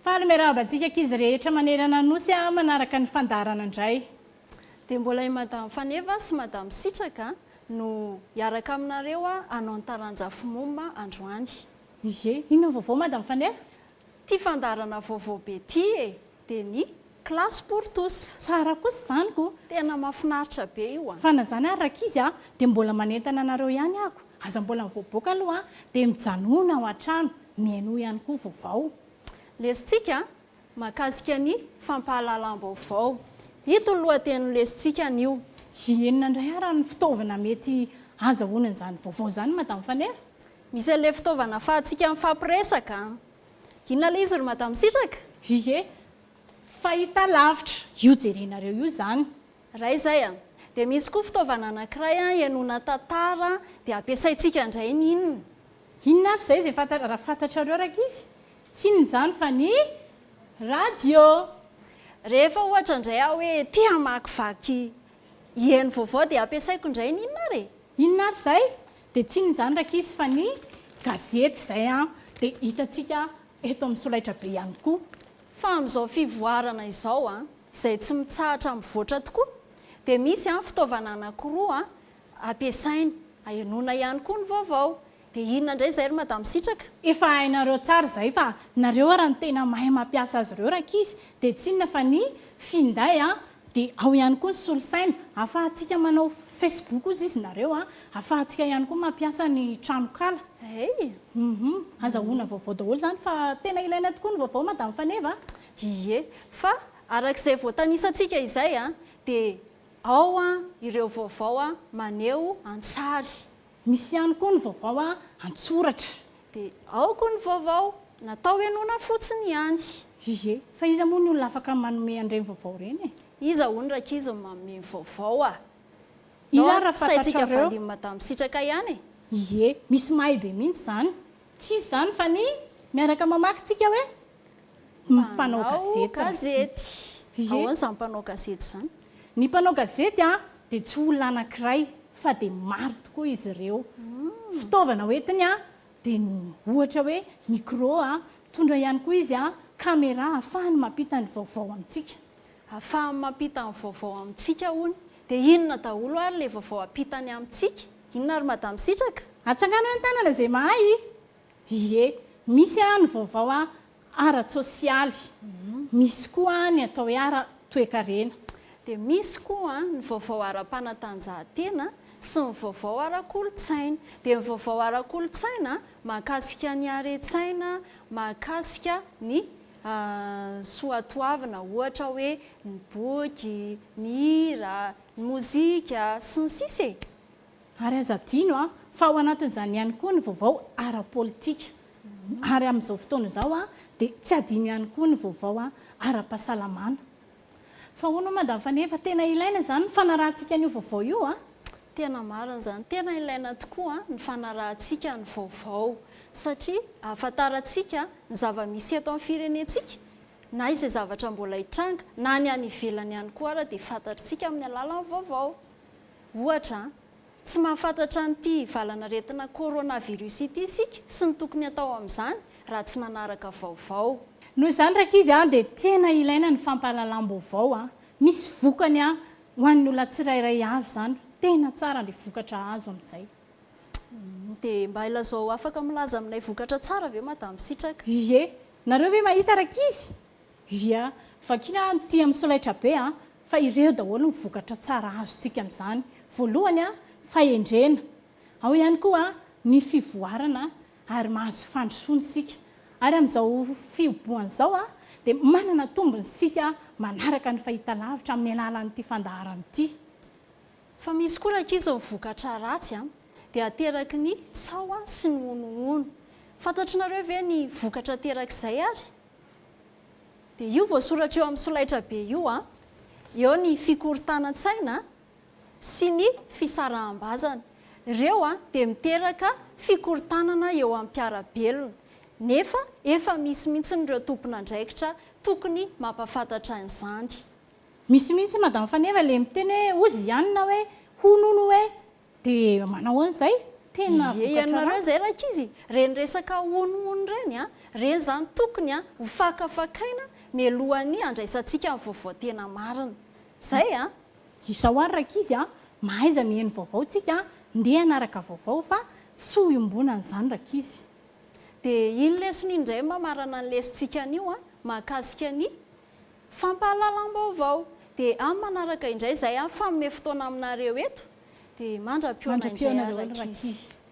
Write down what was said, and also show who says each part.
Speaker 1: Faly miarahaba antsika ankizy rehetra manerana nosy manaraka ny fandarana indray.
Speaker 2: Dia mbola i madame Faneva sy madame Sitraka no hiaraka aminareo hanao ny taranja fimoma androany.
Speaker 1: Ie, inona vaovao madame Faneva?
Speaker 2: Ty fandarana vaovao be ty dia ny KILASY POUR TOUS.
Speaker 1: Tsara kosa izany ko.
Speaker 2: Tena mahafinaritra be io
Speaker 1: Fa na zany ary ankizy dia mbola manentana anareo ihany ako. Aza mbola mivoaboaka aloha dia mijanona ao an-trano mihaino ihany koa vaovao.
Speaker 2: Lesontsika mahakasika ny fampahalalam baovao. Ito ny lohateny lesontsika anio.
Speaker 1: Enina indray ary ny fitaovana mety azahoana izany vaovao izany madame Faneva?
Speaker 2: Misy an'ilay fitaovana ahafahantsika mifampiresaka. Inona ilay izy ry madame Sitraka?
Speaker 1: Ie, fahita lavitra. Io jerenareo io izany.
Speaker 2: Ray izay dia misy koa fitaovana anankiray ihainoana tantara dia ampiasaintsika indray ny inona?
Speaker 1: Inona ary izay raha fantatrareo ankizy? Tsy inona izany fa ny radio.
Speaker 2: Rehefa ohatra indray aho hoe tia hamakivaky hihaino vaovao dia ampiasaiko indray ny inona re?
Speaker 1: Inona ary izay? Dia tsy inona izany ankizy fa ny gazety izay dia hitantsika eto amin'ny solaitra be ihany koa.
Speaker 2: Fa amin'izao fivoarana izao izay tsy mitsahatra mivoatra tokoa dia misy fitaovana anankiroa ampiasainy hahainoana ihany koa ny vaovao. Dia inona indray izay ry madame Sitraka?
Speaker 1: Efa hainareo tsara izay fa nareo raha ny tena mahay mampiasa azy ireo ankizy dia tsy inona fa ny finday dia ao ihany koa ny solosaina ahafahantsika manao Facebook ozy izy nareo ahafahantsika ihany koa mampiasa ny tranokala. Azahoana vaovao daholo izany fa tena ilaina tokoa ny vaovao madame Faneva.
Speaker 2: Ie, fa arak'izay voatanisantsika izay dia ao ireo vaovao maneho an-tsary.
Speaker 1: Misy ihany koa ny vaovao an-tsoratra.
Speaker 2: Dia ao koa ny vaovao natao hihainoana fotsiny ihany.
Speaker 1: Ie, fa iza moa ny olona afaka manome an'ireny vaovao ireny?
Speaker 2: Iza hono raika izy manome vaovao
Speaker 1: Iza raha
Speaker 2: saintsika
Speaker 1: fantatrareo?
Speaker 2: valim madame Sitraka ihany
Speaker 1: Ie, misy mahay be mihitsy izany. Tsy izany fa ny miaraka mamaky tsika hoe mpanao gazety.
Speaker 2: Ahoana izany mpanao gazety izany?
Speaker 1: Ny mpanao gazety dia tsy olona anankiray fa dia maro tokoa izy ireo. Fitaovana hoentiny dia ohatra hoe micro tondra ihany koa izy caméra ahafahany mampita ny vaovao amintsika.
Speaker 2: Ahafahany mampita ny vaovao amintsika hono. Dia inona daholo ary ilay vaovao ampitany amintsika? Inona ary madame Sitraka?
Speaker 1: Atsangana ny tanana izay mahay. Ie, misy ny vaovao ara-tsosialy. Misy koa ny atao hoe ara-toekarena.
Speaker 2: Dia misy koa ny vaovao ara-panatanjahantena sy ny vaovao ara-kolotsaina. Dia ny vaovao ara-kolotsaina mahakasika ny haren-tsaina, mahakasika ny soatoavina ohatra hoe ny boky, ny hira, ny mozika sy ny sisa.
Speaker 1: Ary aza adino fa ao anatin'izany ihany koa ny vaovao ara-politika. Ary amin'izao fotoana izao dia tsy adino ihany koa ny vaovao ara-pahasalamana. Fa hono madame Faneva tena ilaina izany ny fanarahantsika an'io vaovao io
Speaker 2: Tena marina izany. Tena ilaina tokoa ny fanarahantsika ny vaovao satria ahafantarantsika ny zava-misy eto amin'ny firenentsika na izay zavatra mbola hitranga na ny any ivelany ihany koa ary dia fantatritsika amin'ny alalan'ny vaovao. Ohatra tsy mahafantatra an'ity valanaretina coronavirus ity isika sy ny tokony atao amin'izany raha tsy nanaraka vaovao.
Speaker 1: Noho izany raika izy dia tena ilaina ny fampahalalam-baovao. Misy vokany ho an'ny olona tsirairay avy izany. Tena tsara ny vokatra azo amin'izay.
Speaker 2: Dia mba ilazao afaka milaza aminay vokatra tsara ve madame Sitraka?
Speaker 1: Ie, nareo ve mahita raika izy? Ia, vakina ty amin'ny solaitra be fa ireo daholo ny vokatra tsara azontsika amin'izany. Voalohany fahendrena. Ao ihany koa ny fivoarana ary mahazo fandrosoana isika. Ary amin'izao fihoboana izao dia manana tombony isika manaraka ny fahitalavitra amin'ny alalan'ity fandaharana ity.
Speaker 2: Fa misy koa raika izy ny vokatra ratsy dia ateraky ny tsao sy ny honohono. Fantatrinareo ve ny vokatra terak'izay ary? Dia io voasoratra eo amin'ny solaitra be io eo ny fikorontanan-tsaina sy ny fisaraham-bazana. Ireo dia miteraka fikorontanana eo amin'ny mpiarabelona. Nefa efa misy mihitsy ireo tompon'andraikitra tokony mampafantatra an'izany.
Speaker 1: Misy mihitsy madame Faneva le miteny hoe ozy ihany na hoe honono hoe dia manao an'izay tena
Speaker 2: ianareo zay rakizy reny resaka onoony reny a reny zany tokony a ho fakafakaina mialohan'ny andraisantsika ny vaovao tena marina zay a
Speaker 1: izao ary rakizy a mahaiza miheno vaovao tsika ndeha hanaraka vaovao fa so iombonana zany rakizy
Speaker 2: dia iny lesony indray mamarana ny lesontsika anio a mahakasika ny fampahalalam-baovao dia amin'ny manaraka indray zay a fanomey fotoana aminareo eto dia mandra-pioana indray rakizy